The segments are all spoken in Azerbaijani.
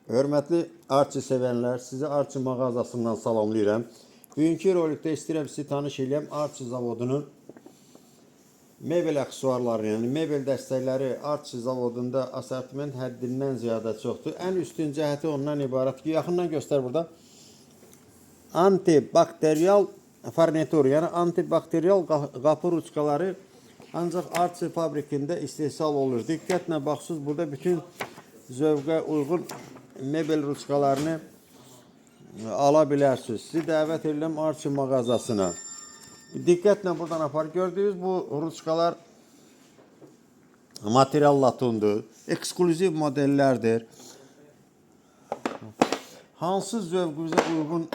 Hörmətli Arçı sevənlər, sizi Arçı mağazasından salamlayıram. Bugünkü rolikdə istəyirəm sizi tanış edəm Arçı zavodunun mebel aksesuarları, yəni mebel dəstəkləri Arçı zavodunda asortiment həddindən ziyadə çoxdur. Ən üstün cəhəti ondan ibarət ki, yaxından göstər burada. Antibakteriyal farnitur, yəni antibakteriyal qapı ruçkaları ancaq Arçı fabrikində istehsal olur. Diqqətlə baxsınız, burada bütün zövqə uyğun mebel ruçkalarını ala bilərsiniz. Sizi dəvət edirəm Arçı mağazasına. Diqqətlə buradan apar. Gördüyünüz bu ruçkalar material latundur. Eksklüziv modellərdir. Hansı zövqünüzə uyğun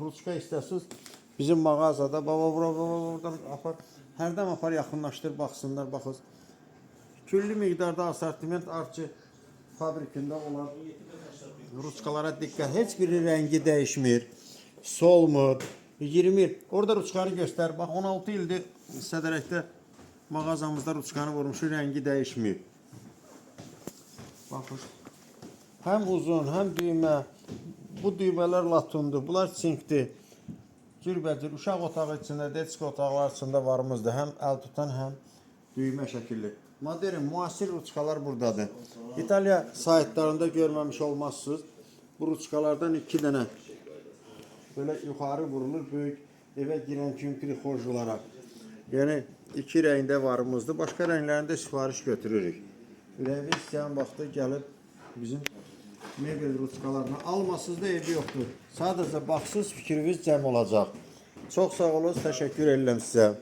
ruçka istəsiniz? Bizim mağazada buradan apar. Hərdən apar, yaxınlaşdır, baxsınlar, baxın. Küllü miqdarda asortiment Arçı fabrikində olan ruçkalara diqqət. Heç biri rəngi dəyişmir, solmur, 20 il. Orada ruçkanı göstər. Bax, 16 ildir Sədərəkdə mağazamızda ruçkanı vurmuşu, rəngi dəyişmir. Baxın. Həm uzun, həm düymə. Bu düymələr latundur, bunlar sinkdir. Cürbəcür, uşaq otağı içində, detski otaqlar içində varımızdır. Həm əl tutan, həm düymə şəkilli. Modern, müasir ruçkalar buradadır. İtaliya saytlarında görməmiş olmazsınız. Bu ruçkalardan 2 dənə böyle yuxarı vurulur, böyük evə girən kimi prixorj olaraq. Yəni 2 rəngdə varımızdır. Başqa rənglərində sifariş götürürük. Ürəyiniz istəyən vaxtda gəlib bizim mebel ruçkalarını almasınız da evde yoxdur. Sadəcə baxsınız, fikriniz cəm olacaq. Çox sağ olun, təşəkkür edirəm sizə.